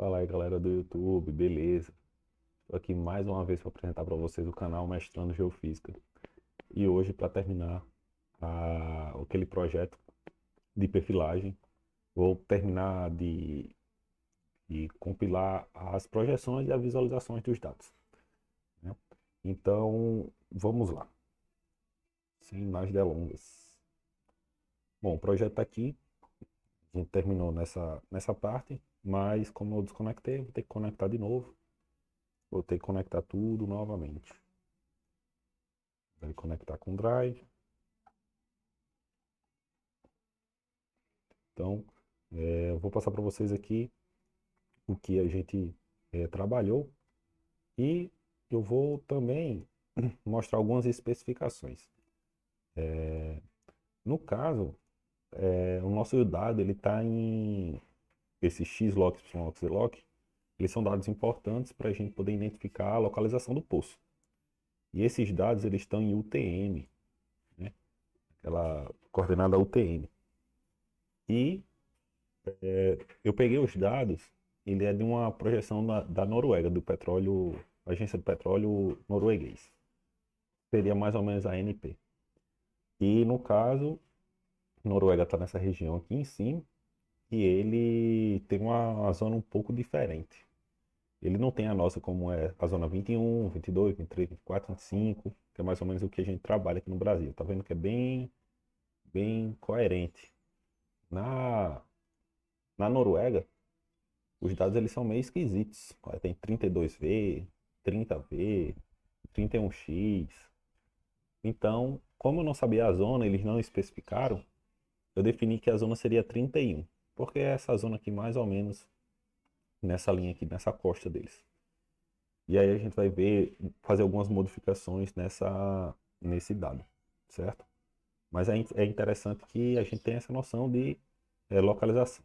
Fala aí, galera do YouTube, beleza? Estou aqui mais uma vez para apresentar para vocês o canal Mestrando Geofísica. E hoje, para terminar aquele projeto de perfilagem, vou terminar de compilar as projeções e as visualizações dos dados, né? Então, vamos lá, sem mais delongas. Bom, o projeto está aqui, a gente terminou nessa parte, mas como eu desconectei, vou ter que conectar de novo. Vou ter que conectar tudo novamente. Vai conectar com o Drive. Então, eu vou passar para vocês aqui o que a gente trabalhou e eu vou também mostrar algumas especificações. No caso, o nosso dado ele está em esse X-Lock, Y-Lock, Z-Lock, eles são dados importantes para a gente poder identificar a localização do poço. E esses dados eles estão em UTM, né? Aquela coordenada UTM. E eu peguei os dados, ele é de uma projeção da Noruega, do petróleo, Agência do Petróleo Norueguês. Seria mais ou menos a ANP. E no caso, Noruega está nessa região aqui em cima e ele tem uma zona um pouco diferente. Ele não tem a nossa como é a zona 21, 22, 23, 24, 25, que é mais ou menos o que a gente trabalha aqui no Brasil. Tá vendo que é bem coerente. Na, na Noruega, os dados eles são meio esquisitos. Tem 32V, 30V, 31X. Então, como eu não sabia a zona, eles não especificaram, eu defini que a zona seria 31, porque é essa zona aqui mais ou menos nessa linha aqui, nessa costa deles. E aí a gente vai ver, fazer algumas modificações nesse dado, certo? Mas é interessante que a gente tenha essa noção de localização.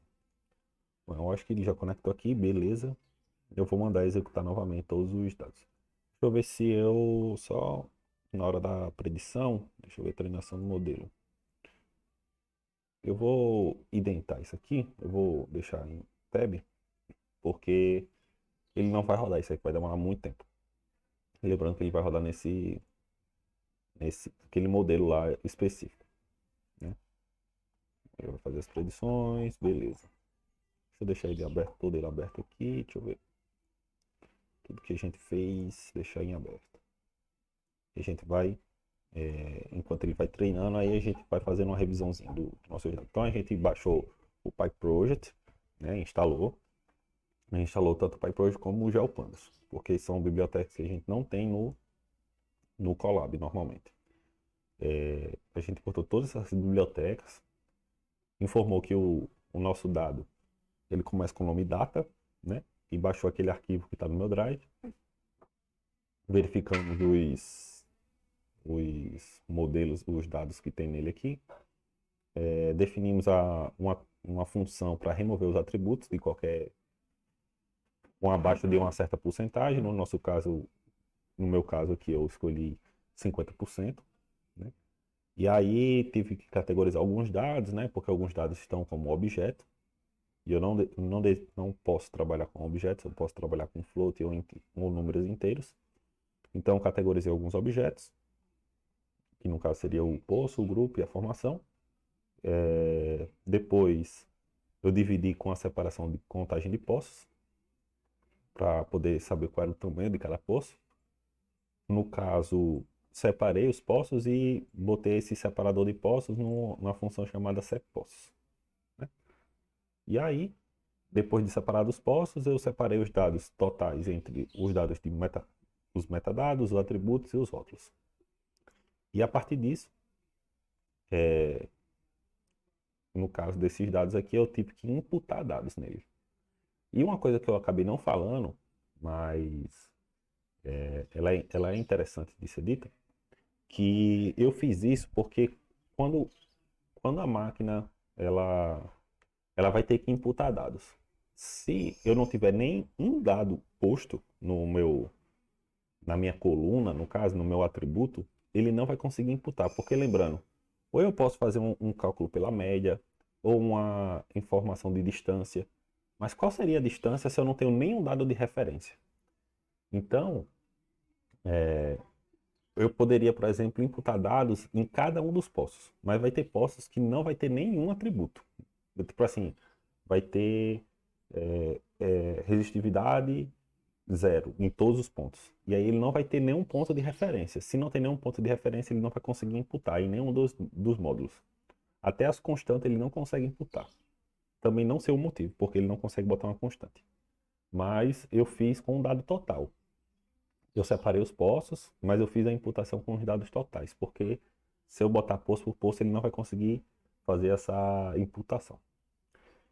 Bom, eu acho que ele já conectou aqui, beleza. Eu vou mandar executar novamente todos os dados. Deixa eu ver se eu só na hora da predição, deixa eu ver treinação do modelo. Eu vou identar isso aqui, eu vou deixar em tab, porque ele não vai rodar, isso aqui vai demorar muito tempo. Lembrando que ele vai rodar nesse aquele modelo lá específico, né? Ele vai fazer as predições, beleza. Deixa eu deixar ele aberto, todo ele aberto aqui, deixa eu ver. Tudo que a gente fez, deixar em aberto. E a gente vai enquanto ele vai treinando, aí a gente vai fazendo uma revisãozinha do nosso resultado. Então a gente baixou o PyProject, né, instalou. A gente instalou tanto o PyProject como o GeoPandas, porque são bibliotecas que a gente não tem no Colab normalmente. A gente importou todas essas bibliotecas, informou que o nosso dado ele começa com o nome data, né, e baixou aquele arquivo que está no meu drive. Verificamos os modelos, os dados que tem nele aqui. Definimos uma função para remover os atributos de qualquer, com abaixo de uma certa porcentagem. No nosso caso, no meu caso aqui, eu escolhi 50%, né? E aí tive que categorizar alguns dados, né? Porque alguns dados estão como objeto. E eu não posso trabalhar com objetos, eu posso trabalhar com float ou números inteiros. Então categorizei alguns objetos, que no caso seria o poço, o grupo e a formação. Depois eu dividi com a separação de contagem de poços, para poder saber qual era o tamanho de cada poço. No caso, separei os poços e botei esse separador de poços numa função chamada seppoços, né? E aí, depois de separar os poços, eu separei os dados totais entre os dados os metadados, os atributos e os rótulos. E a partir disso, no caso desses dados aqui, eu tive que imputar dados nele. E uma coisa que eu acabei não falando, mas ela é interessante de ser dita, que eu fiz isso porque quando, quando a máquina ela vai ter que imputar dados. Se eu não tiver nem um dado posto na minha coluna, no caso, no meu atributo, ele não vai conseguir imputar, porque lembrando, ou eu posso fazer um cálculo pela média, ou uma informação de distância, Mas qual seria a distância se eu não tenho nenhum dado de referência? Então, eu poderia, por exemplo, imputar dados em cada um dos poços, mas vai ter poços que não vai ter nenhum atributo. Tipo assim, vai ter resistividade zero em todos os pontos. E aí ele não vai ter nenhum ponto de referência. Se não tem nenhum ponto de referência, ele não vai conseguir imputar em nenhum dos módulos. Até as constantes ele não consegue imputar. Também não sei o motivo, porque ele não consegue botar uma constante. Mas eu fiz com um dado total. Eu separei os poços, mas eu fiz a imputação com os dados totais, porque se eu botar poço por poço, ele não vai conseguir fazer essa imputação.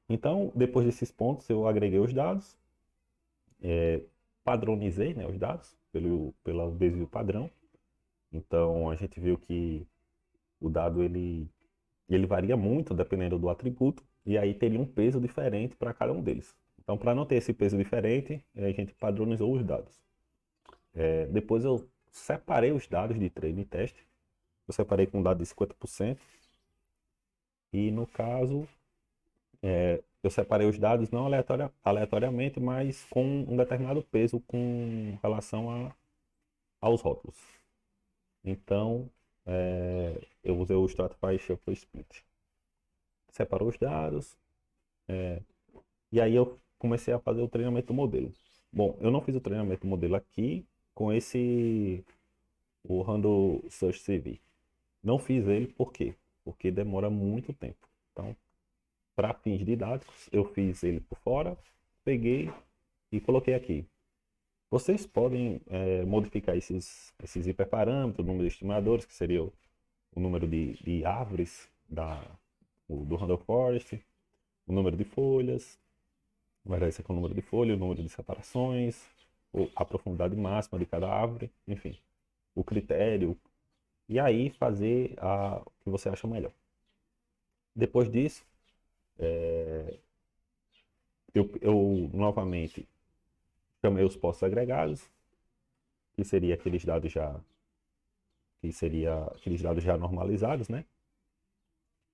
Então, depois desses pontos, eu agreguei os dados, padronizei, né, os dados pelo desvio padrão. Então, a gente viu que o dado ele varia muito dependendo do atributo, e aí teria um peso diferente para cada um deles. Então, para não ter esse peso diferente, a gente padronizou os dados. Depois eu separei os dados de treino e teste. Eu separei com um dado de 50%. E no caso, eu separei os dados não aleatoriamente, mas com um determinado peso com relação aos rótulos. Então, eu usei o Stratify Shuffle Split. Separou os dados, e aí eu comecei a fazer o treinamento do modelo. Bom, eu não fiz o treinamento do modelo aqui com o Handle Search CV. Não fiz ele por quê? Porque demora muito tempo. Então, para fins didáticos, eu fiz ele por fora, peguei e coloquei aqui. Vocês podem modificar esses hiperparâmetros, o número de estimadores, que seria o número de árvores do Random Forest, o número de folhas, vai dar esse aqui o número de folhas, o número de separações, a profundidade máxima de cada árvore, enfim, o critério, e aí fazer o que você acha melhor. Depois disso, eu novamente chamei os postos agregados, que seria aqueles dados já normalizados, né?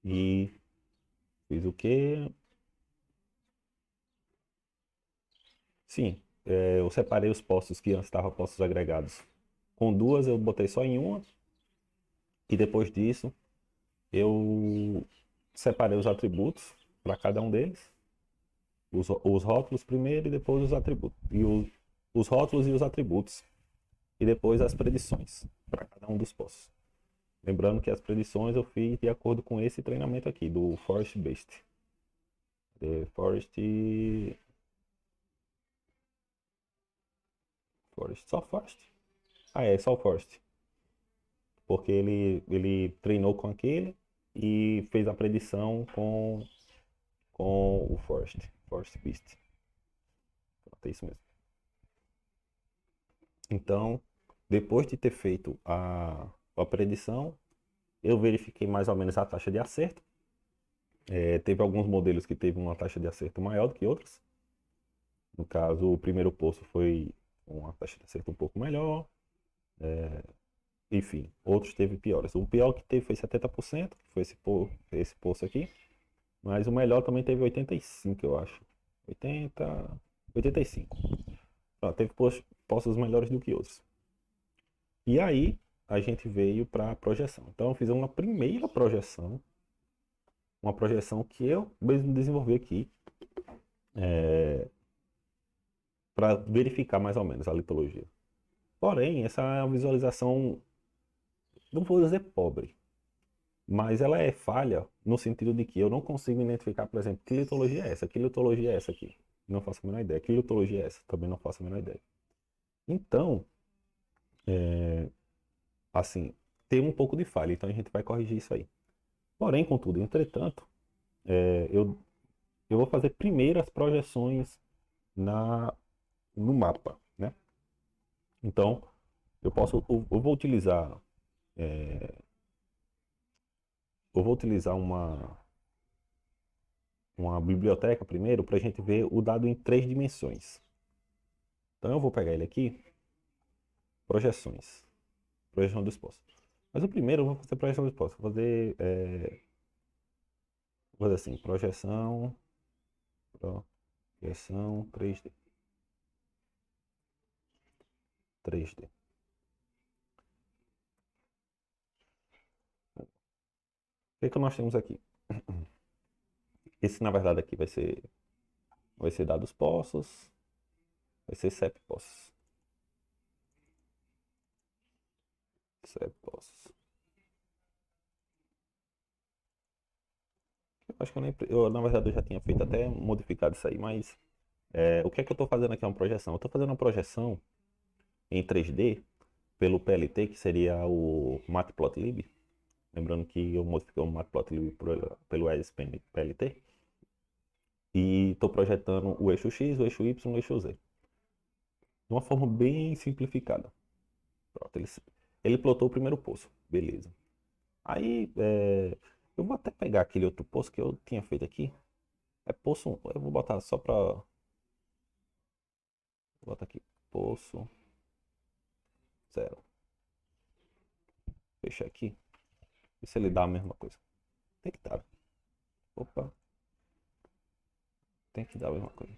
E fiz o quê? Sim, eu separei os postos que antes estavam postos agregados. Com duas eu botei só em uma. E depois disso eu separei os atributos para cada um deles. Os rótulos primeiro e depois os atributos. Os rótulos e os atributos. E depois as predições para cada um dos postos. Lembrando que as predições eu fiz de acordo com esse treinamento aqui, do Forest Based. Forest. Forest. Só Forest? Ah, é, só o Forest. Porque ele treinou com aquele e fez a predição com o Forest. Forest Beast. Pronto, é isso mesmo. Então, depois de ter feito a predição, eu verifiquei mais ou menos a taxa de acerto. Teve alguns modelos que teve uma taxa de acerto maior do que outros. No caso, o primeiro poço foi uma taxa de acerto um pouco melhor. Enfim, outros teve piores. O pior que teve foi 70%, que foi esse poço aqui. Mas o melhor também teve 85%, eu acho. 80, 85. Pronto, teve poços melhores do que outros. E aí, a gente veio para a projeção. Então, eu fiz uma primeira projeção. Uma projeção que eu mesmo desenvolvi aqui. Para verificar mais ou menos a litologia. Porém, essa é uma visualização, não vou dizer pobre, mas ela é falha no sentido de que eu não consigo identificar, por exemplo, que litologia é essa, que litologia é essa aqui. Não faço a menor ideia. Que litologia é essa? Também não faço a menor ideia. Então, assim, tem um pouco de falha, então a gente vai corrigir isso aí. Porém, contudo, entretanto, eu vou fazer primeiro as projeções no mapa, né? Então, eu vou utilizar uma biblioteca primeiro para a gente ver o dado em 3 dimensões. Então eu vou pegar ele aqui, projeções, projeção dos postos. Mas o primeiro eu vou fazer projeção dos postos. Vou fazer assim, projeção, Projeção 3D. 3D. O que que nós temos aqui? Esse, na verdade, aqui vai ser dados poços, vai ser CEP poços. CEP poços. Acho que na verdade, eu já tinha feito até modificado isso aí, mas o que é que eu estou fazendo aqui é uma projeção. Eu estou fazendo uma projeção em 3D pelo PLT, que seria o Matplotlib. Lembrando que eu modifiquei o Matplotlib pelo ESP-PLT. E estou projetando o eixo X, o eixo Y e o eixo Z. De uma forma bem simplificada. Pronto, ele plotou o primeiro poço. Beleza. Aí, eu vou até pegar aquele outro poço que eu tinha feito aqui. É poço 1. Eu vou botar só para... Vou botar aqui. Poço 0. Fechar aqui. E se ele dá a mesma coisa? Tem que dar. Opa. Tem que dar a mesma coisa.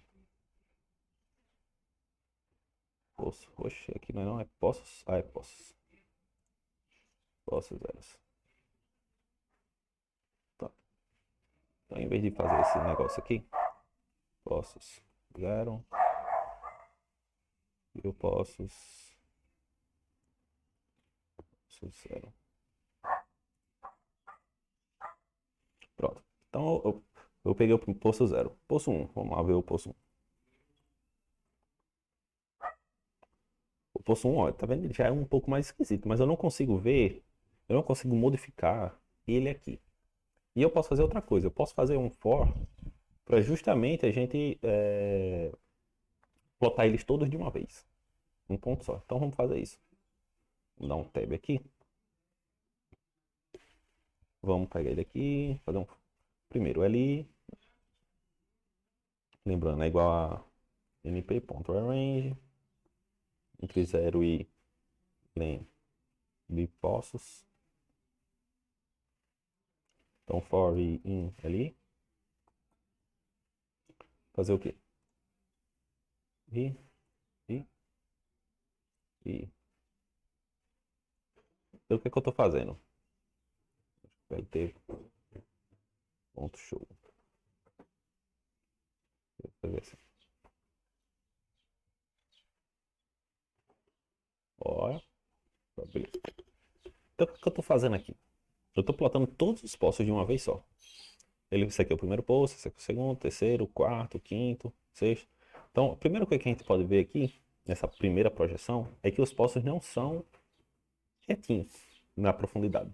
Poço. Oxe, aqui não é poços. Ah, é poços. Poços zeros. Tá. Então, em vez de fazer esse negócio aqui, poços zero. E o poços zero. Pronto. Então, eu peguei o poço 0. Poço 1. Vamos lá ver o poço 1. O poço 1, ó, tá vendo? Ele já é um pouco mais esquisito, mas eu não consigo ver, eu não consigo modificar ele aqui. E eu posso fazer outra coisa, eu posso fazer um for para justamente a gente plotar eles todos de uma vez. Um ponto só. Então vamos fazer isso. Vou dar um tab aqui. Vamos pegar ele aqui, fazer um primeiro ali. Lembrando, é igual a np.arrange entre 0 e len de poços. Então for in ali. Fazer o quê? E, e, e. Então, o que é que eu tô fazendo? Vai ter ponto show. Deixa eu ver assim. Olha. Beleza. Então, o que eu tô fazendo aqui? Eu tô plotando todos os poços de uma vez só. Esse aqui é o primeiro poço, esse aqui é o segundo, terceiro, quarto, quinto, sexto. Então, a primeira coisa que a gente pode ver aqui, nessa primeira projeção, é que os poços não são retinhos na profundidade.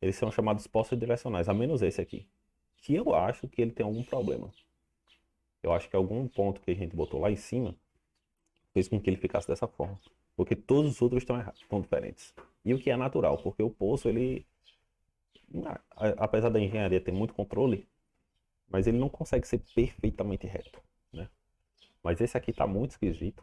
Eles são chamados poços direcionais, a menos esse aqui. Que eu acho que ele tem algum problema. Eu acho que algum ponto que a gente botou lá em cima fez com que ele ficasse dessa forma. Porque todos os outros estão errados, estão diferentes. E o que é natural, porque o poço, ele, apesar da engenharia ter muito controle, mas ele não consegue ser perfeitamente reto, né? Mas esse aqui tá muito esquisito.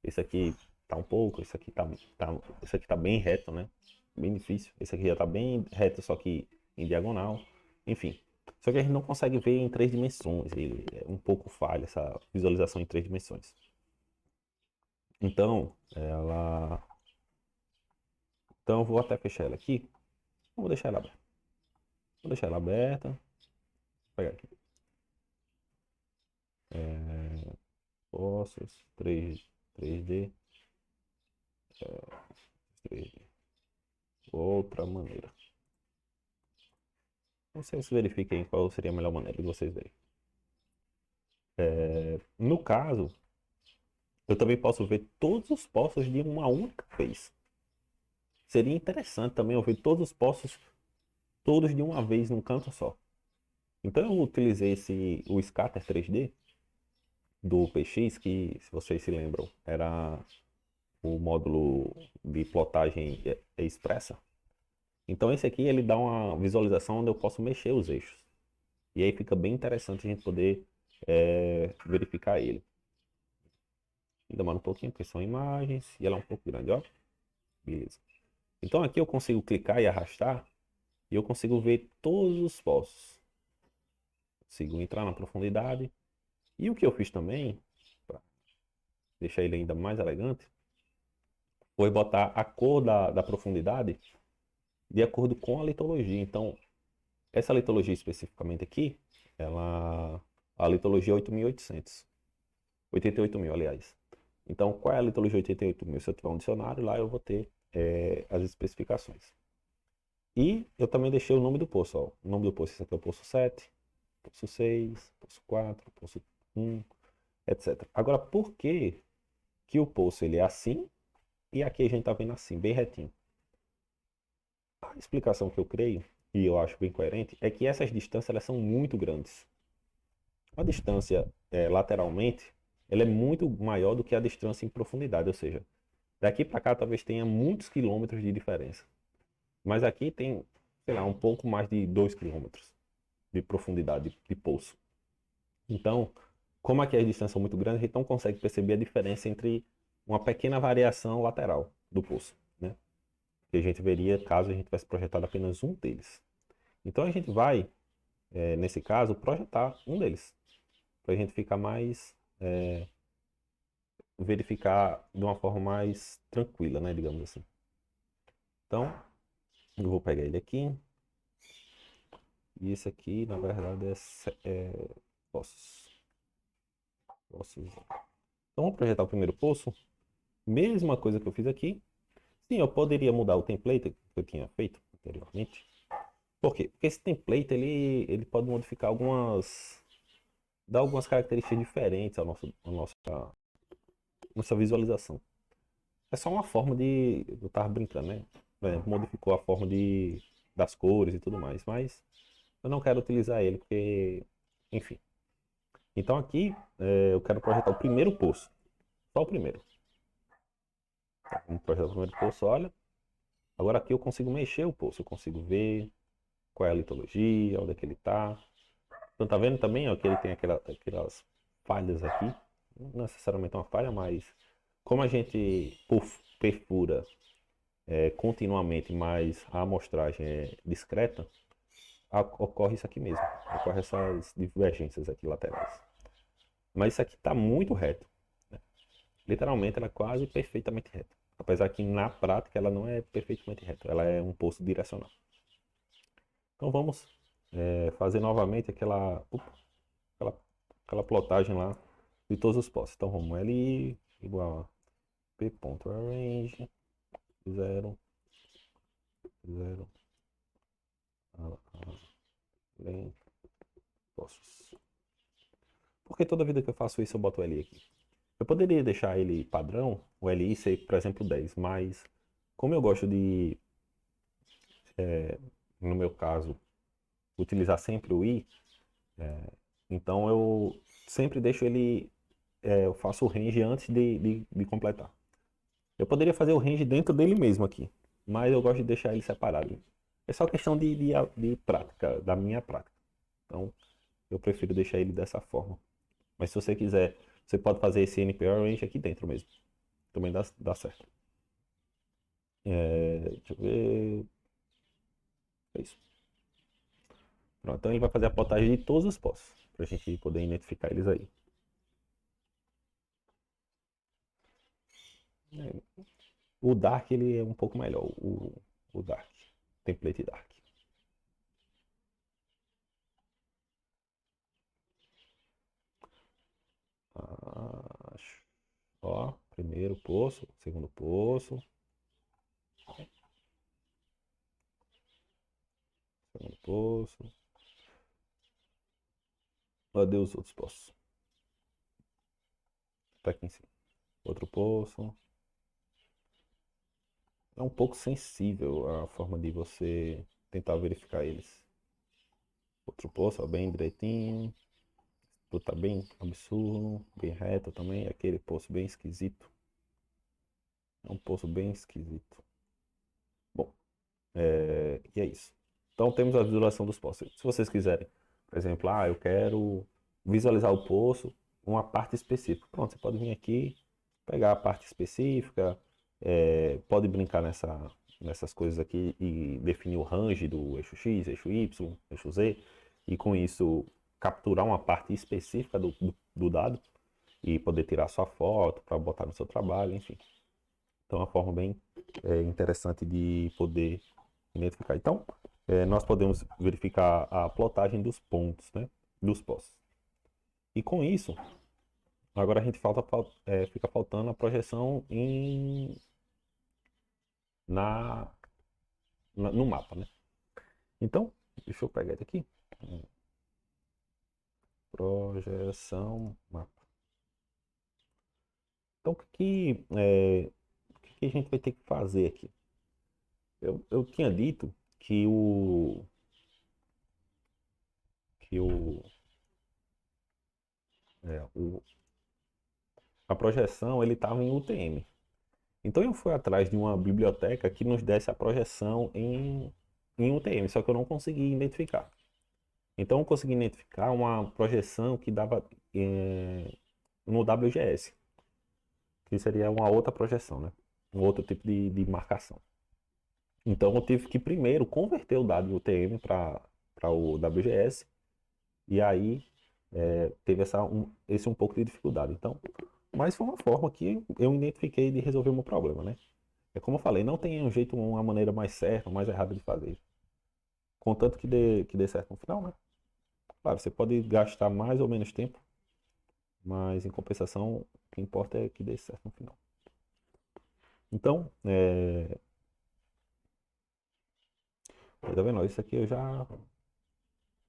Esse aqui tá um pouco, esse aqui tá bem reto, né? Bem difícil. Esse aqui já tá bem reto, só que em diagonal. Enfim. Só que a gente não consegue ver em 3 dimensões. Ele é um pouco falha essa visualização em 3 dimensões. Então, Então eu vou até fechar ela aqui. Vou deixar ela aberta. Vou deixar ela aberta. Vou pegar aqui. Poços, 3D. 3D. Outra maneira. Vocês verifiquem qual seria a melhor maneira de vocês verem. No caso, eu também posso ver todos os poços de uma única vez. Seria interessante também eu ver todos os poços, todos de uma vez num canto só. Então eu utilizei o Scatter 3D do PX, que se vocês se lembram, era o módulo de plotagem expressa. Então esse aqui ele dá uma visualização onde eu posso mexer os eixos. E aí fica bem interessante a gente poder verificar ele. Demora um pouquinho porque são imagens e ela é um pouco grande, ó. Beleza. Então aqui eu consigo clicar e arrastar e eu consigo ver todos os poços. Consigo entrar na profundidade E o que eu fiz também, para deixar ele ainda mais elegante, foi botar a cor da profundidade de acordo com a litologia. Então, essa litologia especificamente aqui, a litologia é 8.800. 88.000, aliás. Então, qual é a litologia 88.000? Se eu tiver um dicionário, lá eu vou ter as especificações. E eu também deixei o nome do poço. Ó. O nome do poço, esse aqui é o poço 7, poço 6, poço 4, poço 1, etc. Agora, por que o poço ele é assim e aqui a gente está vendo assim, bem retinho? A explicação que eu creio, e eu acho bem coerente, é que essas distâncias elas são muito grandes. A distância lateralmente ela é muito maior do que a distância em profundidade, ou seja, daqui para cá talvez tenha muitos quilômetros de diferença. Mas aqui tem, sei lá, um pouco mais de 2 quilômetros de profundidade de poço. Então, como aqui as distâncias são muito grandes, a gente não consegue perceber a diferença entre uma pequena variação lateral do poço, né? Que a gente veria caso a gente tivesse projetado apenas um deles. Então a gente vai, nesse caso, projetar um deles, para a gente ficar mais, verificar de uma forma mais tranquila, né, digamos assim. Então, eu vou pegar ele aqui. E esse aqui, na verdade, é poços. Poços. Então, vamos projetar o primeiro poço. Mesma coisa que eu fiz aqui. Sim, eu poderia mudar o template que eu tinha feito anteriormente. Por quê? Porque esse template, ele pode modificar dar algumas características diferentes nossa visualização. É só uma forma de, eu tava brincando, né? Por exemplo, modificou a forma das cores e tudo mais, mas eu não quero utilizar ele porque, enfim. Então aqui eu quero projetar o primeiro poço, só o primeiro. Vamos projetar o primeiro poço, olha. Agora aqui eu consigo mexer o poço, eu consigo ver qual é a litologia, onde é que ele está. Então tá vendo também ó, que ele tem aquelas falhas aqui. Não necessariamente uma falha, mas como a gente perfura continuamente, mas a amostragem é discreta, ocorre isso aqui mesmo. Ocorre essas divergências aqui laterais. Mas isso aqui está muito reto. Né? Literalmente ela é quase perfeitamente reta. Apesar que na prática ela não é perfeitamente reta. Ela é um poço direcional. Então vamos fazer novamente aquela plotagem lá de todos os poços. Então vamos Li igual a p.arrange 0, 0, além poços. Porque toda vida que eu faço isso eu boto o Li aqui. Eu poderia deixar ele padrão, o Li ser, por exemplo, 10, mas como eu gosto de, no meu caso, utilizar sempre o I, então eu sempre deixo ele, eu faço o range antes de completar. Eu poderia fazer o range dentro dele mesmo aqui, mas eu gosto de deixar ele separado. É só questão de prática, da minha prática. Então, eu prefiro deixar ele dessa forma. Mas se você quiser, você pode fazer esse NPR range aqui dentro mesmo. Também dá certo. Deixa eu ver. É isso. Pronto, então ele vai fazer a plotagem de todos os poços, para a gente poder identificar eles aí. O Dark ele é um pouco melhor, o Dark, template Dark. Ah, ó, primeiro poço, segundo poço, segundo poço. Cadê os outros poços? Tá aqui em cima. Outro poço. É um pouco sensível a forma de você tentar verificar eles. Outro poço, ó, bem direitinho. Tudo tá bem absurdo, bem reto também. Aquele poço bem esquisito. É um poço bem esquisito. Bom, e é isso. Então temos a visualização dos poços. Se vocês quiserem, por exemplo, eu quero visualizar o poço, uma parte específica. Pronto, você pode vir aqui, pegar a parte específica, pode brincar nessas coisas aqui e definir o range do eixo X, eixo Y, eixo Z, e com isso capturar uma parte específica do dado e poder tirar sua foto para botar no seu trabalho, enfim. Então, é uma forma bem interessante de poder identificar. Então, nós podemos verificar a plotagem dos pontos, né, dos postos. E com isso, agora a gente fica faltando a projeção no mapa, né? Então, deixa eu pegar ele aqui. Projeção mapa. Então, o que a gente vai ter que fazer aqui? Eu tinha dito que é, o, a projeção ele estava em UTM. Então eu fui atrás de uma biblioteca que nos desse a projeção em UTM, só que eu não consegui identificar. Então eu consegui identificar uma projeção que dava no WGS, que seria uma outra projeção, né? Um outro tipo de marcação. Então eu tive que primeiro converter o dado de UTM para o WGS, e aí teve esse um pouco de dificuldade. Então, mas foi uma forma que eu identifiquei de resolver o meu problema, né? É como eu falei, não tem um jeito, uma maneira mais certa, mais errada de fazer. Contanto que dê certo no final, né? Claro, você pode gastar mais ou menos tempo, mas em compensação, o que importa é que dê certo no final. Então, tá vendo? Isso aqui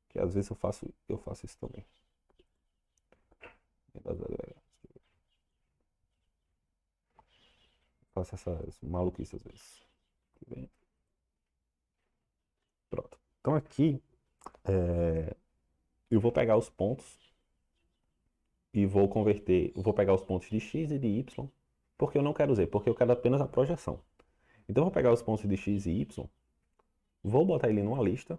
que às vezes eu faço isso também. Faço essas maluquices às vezes. Aqui vem. Pronto. Então aqui, eu vou pegar os pontos e vou converter, eu vou pegar os pontos de x e de y, porque eu não quero z, porque eu quero apenas a projeção. Então eu vou pegar os pontos de x e y, vou botar ele numa lista,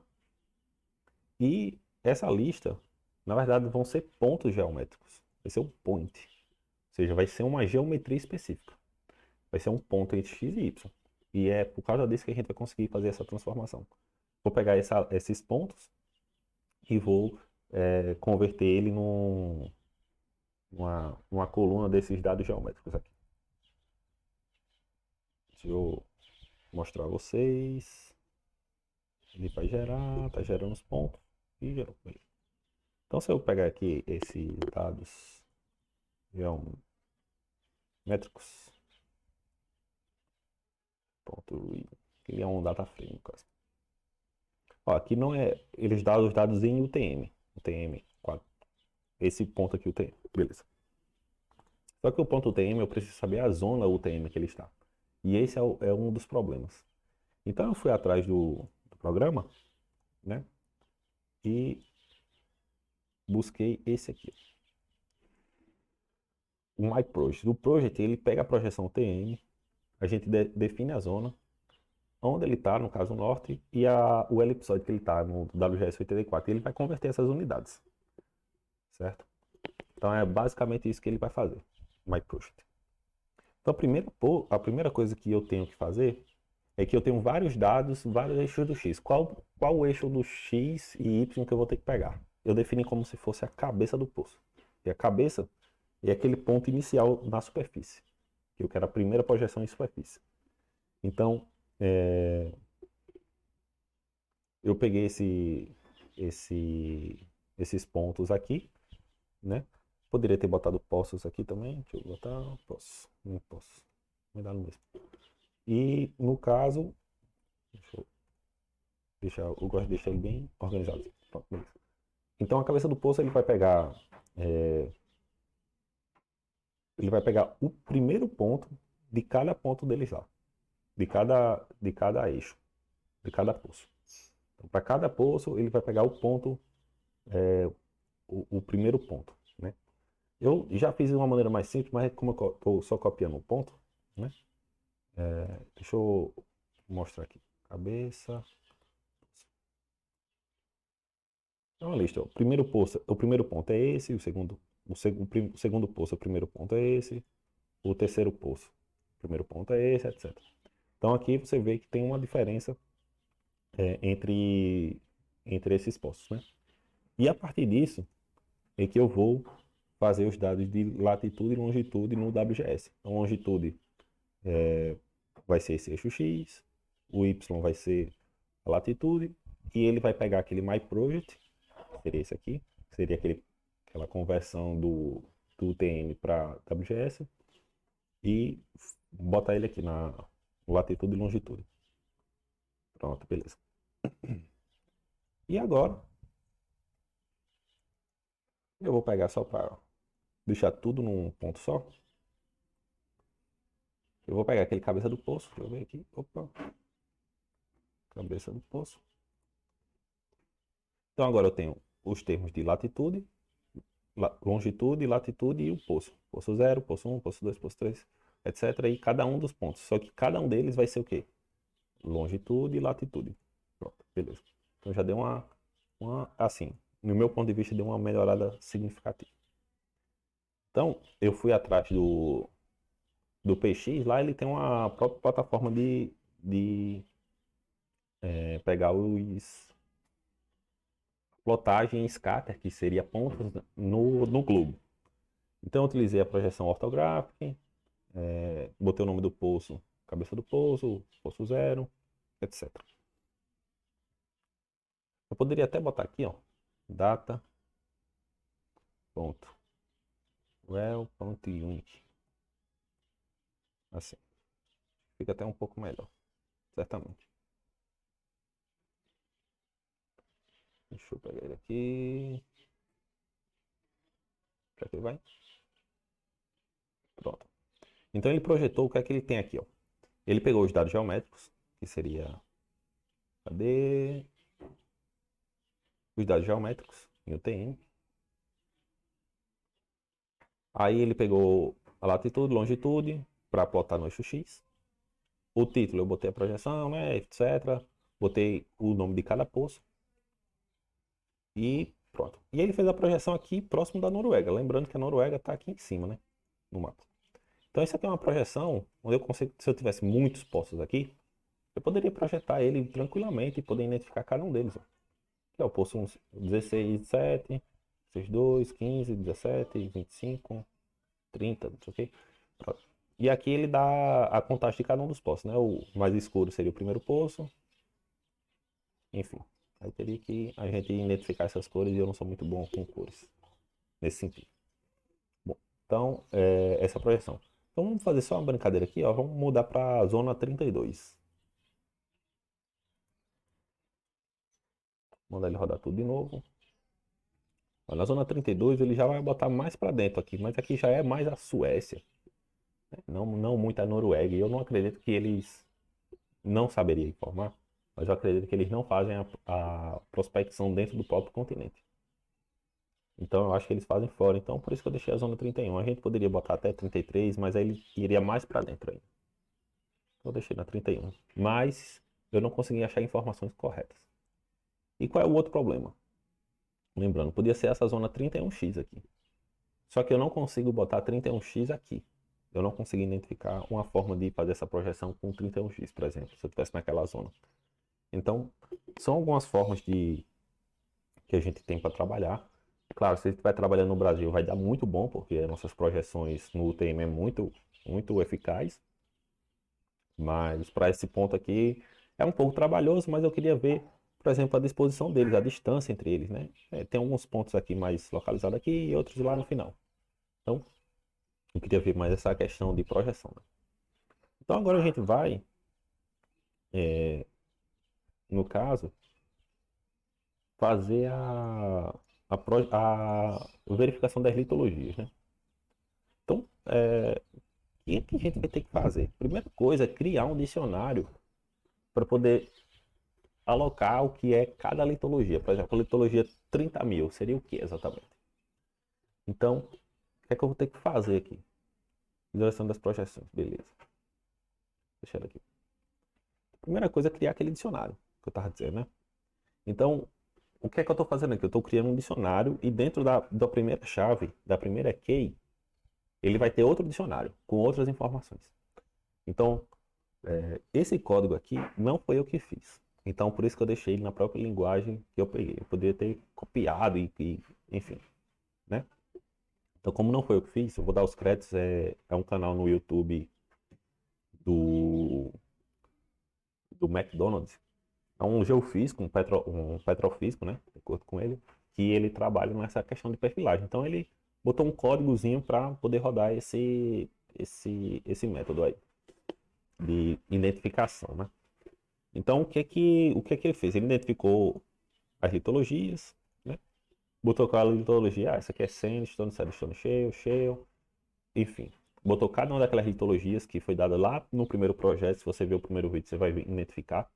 e essa lista, na verdade, vão ser pontos geométricos. Vai ser um point. Ou seja, vai ser uma geometria específica. Vai ser um ponto entre x e y. E é por causa disso que a gente vai conseguir fazer essa transformação. Vou pegar esses pontos e vou converter ele numa coluna desses dados geométricos aqui. Deixa eu mostrar a vocês. Ele vai gerar, tá gerando os pontos e gerou. Beleza. Então, se eu pegar aqui esses dados geométricos, ponto read, ele é um data frame, no caso. Ó, aqui não é, eles dão os dados em UTM, UTM 4. Esse ponto aqui, UTM, beleza. Só que o ponto UTM eu preciso saber a zona UTM que ele está. E esse é um dos problemas. Então eu fui atrás do programa, né? E busquei esse aqui. O MyProject. O Project, ele pega a projeção TM, a gente define a zona, onde ele está, no caso norte, e o elipsoide que ele está no WGS 84. E ele vai converter essas unidades, certo? Então é basicamente isso que ele vai fazer, MyProject. Então a primeira coisa que eu tenho que fazer é que eu tenho vários dados, vários eixos do X. Qual o eixo do X e Y que eu vou ter que pegar? Eu defini como se fosse a cabeça do poço. E a cabeça é aquele ponto inicial na superfície, que eu quero a primeira projeção em superfície. Então, eu peguei esses pontos aqui, né? Poderia ter botado poços aqui também. Deixa eu botar poços. Não posso. Vai dar no mesmo. E no caso, eu gosto de deixar ele bem organizado. Pronto, beleza. Então a cabeça do poço ele vai pegar o primeiro ponto de cada ponto deles lá, de cada eixo, de cada poço. Então, para cada poço ele vai pegar o ponto, o primeiro ponto, né? Eu já fiz de uma maneira mais simples, mas como eu estou só copiando o ponto, né? Deixa eu mostrar aqui. Cabeça. É uma lista. Ó. O primeiro ponto é esse, o segundo poço, o primeiro ponto é esse, o terceiro poço, o primeiro ponto é esse, etc. Então aqui você vê que tem uma diferença entre esses poços, né? E a partir disso é que eu vou fazer os dados de latitude e longitude no WGS. Então, longitude vai ser esse eixo X, o Y vai ser a latitude, e ele vai pegar aquele MyProject, seria esse aqui, seria aquela conversão do UTM para WGS, e botar ele aqui na latitude e longitude. Pronto, beleza. E agora, eu vou pegar só para deixar tudo num ponto só. Eu vou pegar aquele cabeça do poço, deixa eu ver aqui, opa, cabeça do poço. Então agora eu tenho os termos de latitude, longitude, latitude e o poço. Poço 0, poço 1, poço 2, poço 3, etc. E cada um dos pontos. Só que cada um deles vai ser o quê? Longitude e latitude. Pronto, beleza. Então já deu assim, no meu ponto de vista, deu uma melhorada significativa. Então, eu fui atrás do PX, lá ele tem uma própria plataforma de pegar os plotagem scatter, que seria pontos no globo. Então eu utilizei a projeção ortográfica, botei o nome do poço, cabeça do poço 0, etc. Eu poderia até botar aqui, ó, data, ponto, well.unit. Assim, fica até um pouco melhor, certamente. Deixa eu pegar ele aqui. Pra que vai? Pronto. Então ele projetou o que é que ele tem aqui, ó. Ele pegou os dados geométricos, que seria, cadê? Os dados geométricos em UTM. Aí ele pegou a latitude, longitude para plotar no eixo X. O título eu botei a projeção, né, etc. Botei o nome de cada poço. E pronto. E ele fez a projeção aqui próximo da Noruega. Lembrando que a Noruega está aqui em cima, né, no mapa. Então isso aqui é uma projeção onde eu consigo, se eu tivesse muitos poços aqui, eu poderia projetar ele tranquilamente e poder identificar cada um deles. Ó. Aqui é o poço 16, 7, 62, 15, 17, 25, 30, não sei o quê. E aqui ele dá a contagem de cada um dos poços, né? O mais escuro seria o primeiro poço. Enfim, aí teria que a gente identificar essas cores e eu não sou muito bom com cores nesse sentido. Bom, então, essa projeção. Então vamos fazer só uma brincadeira aqui, ó. Vamos mudar para a zona 32. Mandar ele rodar tudo de novo. Ó, na zona 32 ele já vai botar mais para dentro aqui, mas aqui já é mais a Suécia, né? Não muito a Noruega. E eu não acredito que eles não saberiam informar, mas eu acredito que eles não fazem a prospecção dentro do próprio continente. Então eu acho que eles fazem fora. Então por isso que eu deixei a zona 31. A gente poderia botar até 33, mas aí ele iria mais para dentro ainda. Então eu deixei na 31. Mas eu não consegui achar informações corretas. E qual é o outro problema? Lembrando, podia ser essa zona 31x aqui. Só que eu não consigo botar 31x aqui. Eu não consegui identificar uma forma de fazer essa projeção com 31x, por exemplo, se eu estivesse naquela zona. Então, são algumas formas que a gente tem para trabalhar. Claro, se você estiver trabalhando no Brasil, vai dar muito bom, porque nossas projeções no UTM é muito eficaz. Mas para esse ponto aqui é um pouco trabalhoso, mas eu queria ver, por exemplo, a disposição deles, a distância entre eles, né? Tem alguns pontos aqui mais localizados aqui e outros lá no final. Então, eu queria ver mais essa questão de projeção, né? Então agora a gente vai, no caso, fazer a verificação das litologias, né? Então, o que a gente vai ter que fazer? Primeira coisa, criar um dicionário para poder alocar o que é cada litologia. Por exemplo, a litologia 30.000 seria o que exatamente? Então, o que é que eu vou ter que fazer aqui? Visualização das projeções, beleza. Deixa ela aqui. Primeira coisa é criar aquele dicionário que eu estava dizendo, né? Então, o que é que eu estou fazendo aqui? Eu estou criando um dicionário e dentro da primeira chave, da primeira key, ele vai ter outro dicionário com outras informações. Então, esse código aqui não foi eu que fiz. Então, por isso que eu deixei ele na própria linguagem que eu peguei. Eu poderia ter copiado enfim, né? Então, como não foi eu que fiz, eu vou dar os créditos. É um canal no YouTube do, do McDonald's. É um geofísico, um petrofísico, né? De acordo com ele, que ele trabalha nessa questão de perfilagem. Então, ele botou um códigozinho para poder rodar esse método aí de identificação, né? Então, o que que ele fez? Ele identificou as litologias, né? Botou aquela litologia, essa aqui é sandstone, sandstone shale, enfim. Botou cada uma daquelas litologias que foi dada lá no primeiro projeto. Se você ver o primeiro vídeo, você vai identificar.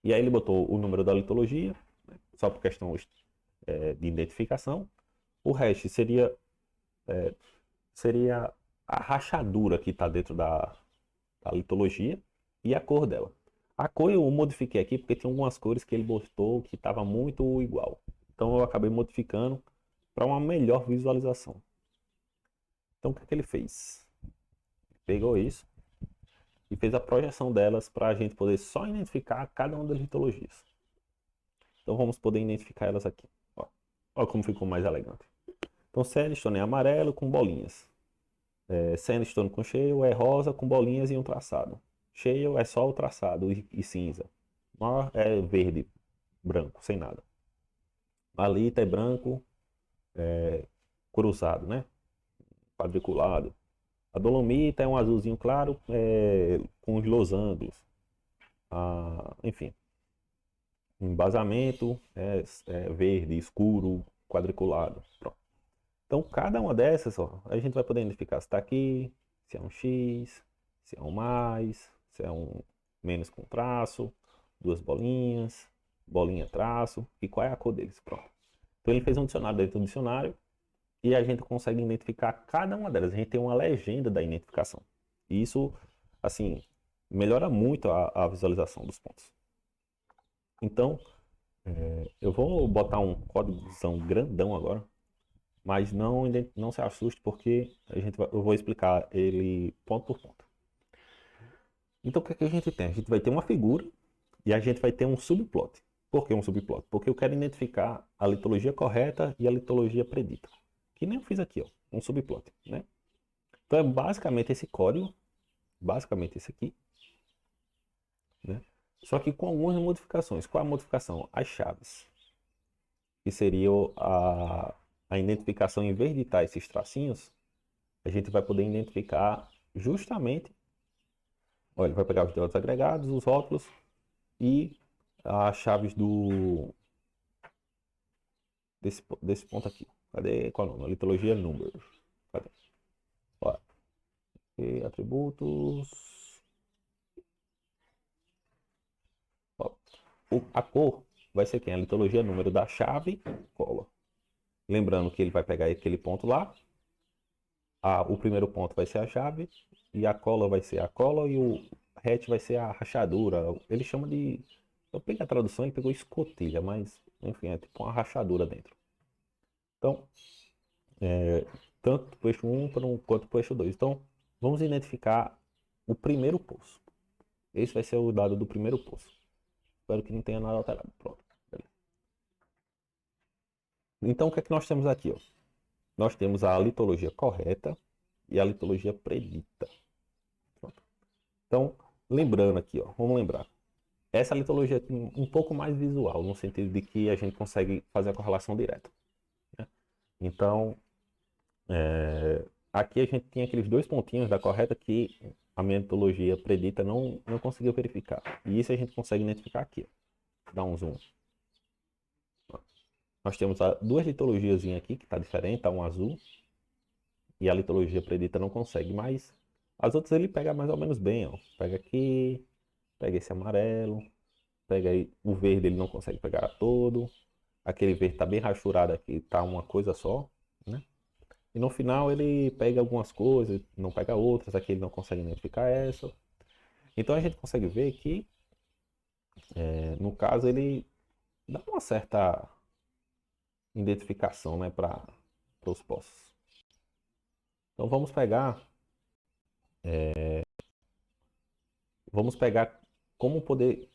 E aí ele botou o número da litologia, né? Só por questão de identificação. O resto seria a rachadura que está dentro da litologia e a cor dela. A cor eu modifiquei aqui porque tinha algumas cores que ele botou que estava muito igual. Então eu acabei modificando para uma melhor visualização. Então o que é que ele fez? Pegou isso e fez a projeção delas para a gente poder só identificar cada uma das litologias. Então vamos poder identificar elas aqui. Ó, ó como ficou mais elegante. Então sandstone é amarelo com bolinhas. Sandstone com shale é rosa com bolinhas e um traçado. Shale é só o traçado e cinza. Mar é verde, branco, sem nada. Malita é branco, cruzado, né? Quadriculado. A dolomita é um azulzinho claro com os losangos. Enfim, embasamento é verde, escuro, quadriculado. Pronto. Então, cada uma dessas, ó, a gente vai poder identificar se está aqui, se é um X, se é um mais, se é um menos com traço, duas bolinhas, bolinha traço, e qual é a cor deles. Pronto. Então, ele fez um dicionário dentro do dicionário e a gente consegue identificar cada uma delas. A gente tem uma legenda da identificação. E isso, assim, melhora muito a visualização dos pontos. Então, eu vou botar um códigozão grandão agora, mas não se assuste porque eu vou explicar ele ponto por ponto. Então, o que é que a gente tem? A gente vai ter uma figura e a gente vai ter um subplot. Por que um subplot? Porque eu quero identificar a litologia correta e a litologia predita. Que nem eu fiz aqui, ó, um subplot, né? Então é basicamente esse código, basicamente esse aqui, né? Só que com algumas modificações. Qual a modificação? As chaves, que seria a identificação, em vez de estar esses tracinhos, a gente vai poder identificar justamente, olha, ele vai pegar os dados agregados, os rótulos e as chaves desse ponto aqui. Cadê? Qual é o nome? Litologia number. Cadê? Ó, e atributos. Ó, a cor vai ser quem? A litologia número da chave cola. Lembrando que ele vai pegar aquele ponto lá. O primeiro ponto vai ser a chave. E a cola vai ser a cola. E o hatch vai ser a rachadura. Ele chama de. Eu peguei a tradução e pegou escotilha, mas enfim, é tipo uma rachadura dentro. Então, tanto para o eixo 1 quanto para o eixo 2. Então, vamos identificar o primeiro poço. Esse vai ser o dado do primeiro poço. Espero que não tenha nada alterado. Pronto. Beleza. Então, o que é que nós temos aqui? Ó? Nós temos a litologia correta e a litologia predita. Pronto. Então, lembrando aqui, ó, vamos lembrar. Essa litologia aqui um pouco mais visual, no sentido de que a gente consegue fazer a correlação direta, né? Então, aqui a gente tem aqueles dois pontinhos da correta que a metodologia predita não conseguiu verificar. E isso a gente consegue identificar aqui. Ó. Dá um zoom. Nós temos duas litologias aqui que está diferente, tá um azul. E a litologia predita não consegue, mas as outras ele pega mais ou menos bem. Ó. Pega aqui, pega esse amarelo, pega aí o verde ele não consegue pegar todo. Aquele verde está bem rachurado aqui, tá uma coisa só, né? E no final ele pega algumas coisas, não pega outras, aqui ele não consegue identificar essa. Então a gente consegue ver que, no caso, ele dá uma certa identificação, né, para os poços. Então vamos pegar como poder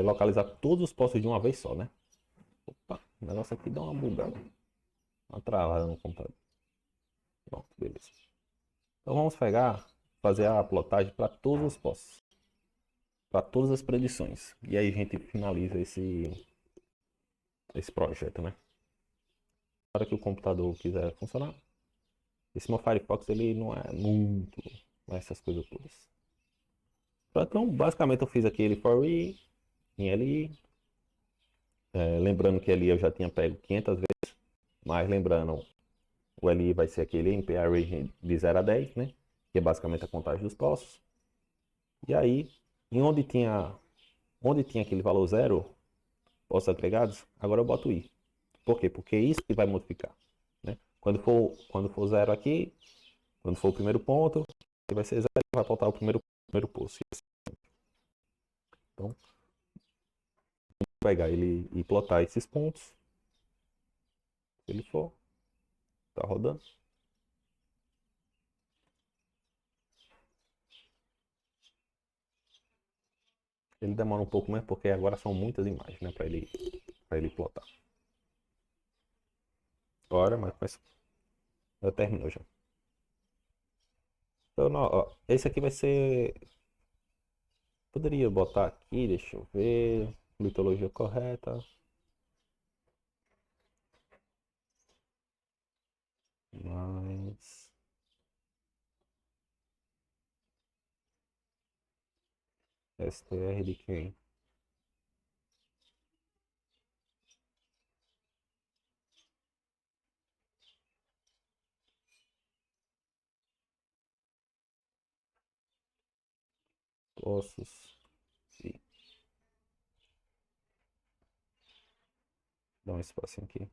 localizar todos os postos de uma vez só, né? Opa, o negócio aqui dá uma bugada. Uma travada no computador. Pronto, beleza. Então vamos pegar, fazer a plotagem para todos os postos. Para todas as predições. E aí a gente finaliza esse projeto, né? Na hora que o computador quiser funcionar, esse meu Firefox ele não é muito essas coisas todas. Então, basicamente eu fiz aqui ele for i, em LI, lembrando que LI eu já tinha pego 500 vezes, mas lembrando, o LI vai ser aquele MPA range de 0 a 10, né? Que é basicamente a contagem dos postos. E aí, onde tinha aquele valor zero, postos agregados, agora eu boto i. Por quê? Porque é isso que vai modificar, né? Quando for zero aqui, quando for o primeiro ponto, vai ser zero, vai faltar o primeiro posto. Então, vou pegar ele e plotar esses pontos. Se ele for, tá rodando. Ele demora um pouco mais porque agora são muitas imagens, né, para ele plotar. Agora, mas já terminou já. Então, ó, esse aqui vai ser. Poderia botar aqui, deixa eu ver. Litologia correta. Mas. STR de quem? Postos. E dá um espacinho aqui.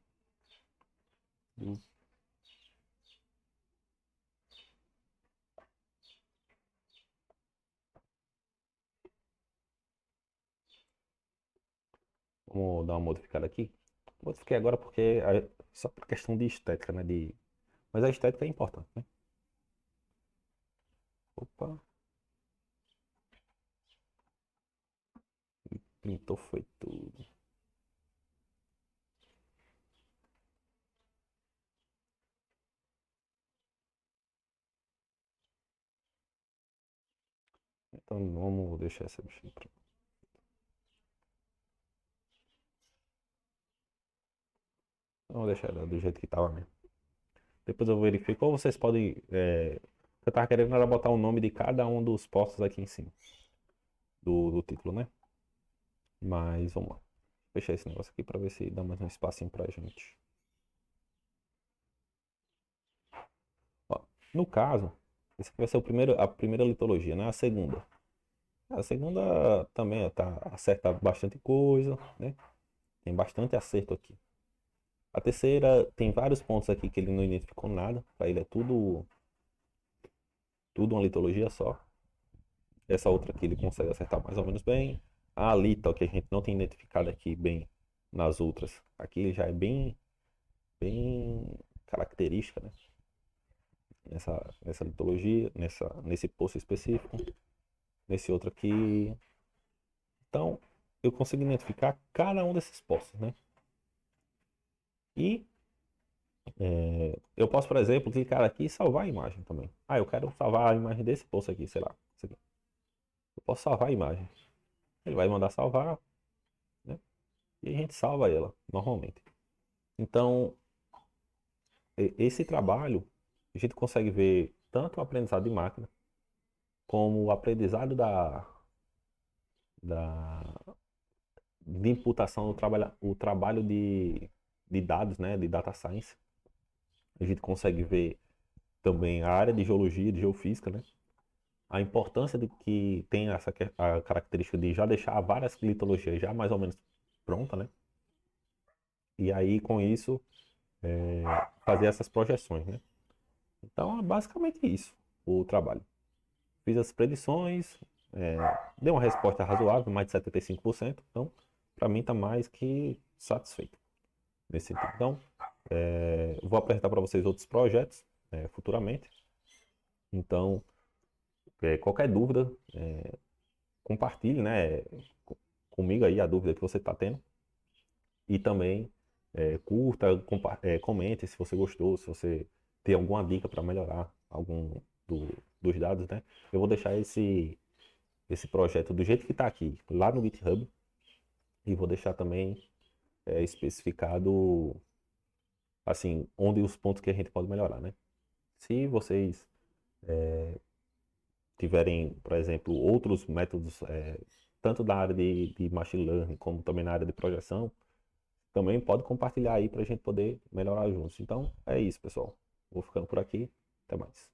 Vamos dar uma modificada aqui. Modifiquei agora porque só por questão de estética, né? Mas a estética é importante, né? Opa, pintou foi tudo. Então vamos deixar essa bichinha pra... Vamos deixar ela do jeito que tava mesmo. Depois eu verifico. Ou vocês podem. Eu tava querendo era botar o nome de cada um dos postos aqui em cima. Do título, né? Mas vamos lá. Fechar esse negócio aqui pra ver se dá mais um espacinho pra gente. Ó, no caso, esse aqui vai ser a primeira litologia, né? A segunda. A segunda também acerta bastante coisa, né? Tem bastante acerto aqui. A terceira tem vários pontos aqui que ele não identificou nada. Para ele é tudo uma litologia só. Essa outra aqui ele consegue acertar mais ou menos bem. A lita, que a gente não tem identificado aqui bem nas outras, aqui já é bem característica, né? Nessa litologia, nesse poço específico. Nesse outro aqui. Então, eu consigo identificar cada um desses poços, né? E eu posso, por exemplo, clicar aqui e salvar a imagem também. Ah, eu quero salvar a imagem desse poço aqui, sei lá. Isso aqui. Eu posso salvar a imagem. Ele vai mandar salvar, né? E a gente salva ela, normalmente. Então, esse trabalho, a gente consegue ver tanto o aprendizado de máquina, como o aprendizado da, de imputação o trabalho de dados, né? De data science. A gente consegue ver também a área de geologia, de geofísica, né? A importância de que tem a característica de já deixar várias litologias já mais ou menos pronta, né? E aí com isso fazer essas projeções, né? Então é basicamente isso o trabalho. Fiz as predições, é, deu uma resposta razoável, mais de 75%, então para mim está mais que satisfeito nesse sentido. Então vou apresentar para vocês outros projetos futuramente. Então qualquer dúvida compartilhe, né? comigo aí a dúvida que você está tendo. E também curta, comente se você gostou, se você tem alguma dica para melhorar algum dos dados, né? Eu vou deixar esse projeto do jeito que está aqui, lá no GitHub, e vou deixar também especificado, assim, onde os pontos que a gente pode melhorar, né? Se vocês tiverem, por exemplo, outros métodos, tanto da área de machine learning como também na área de projeção, também pode compartilhar aí para a gente poder melhorar juntos. Então, é isso, pessoal. Vou ficando por aqui. Até mais.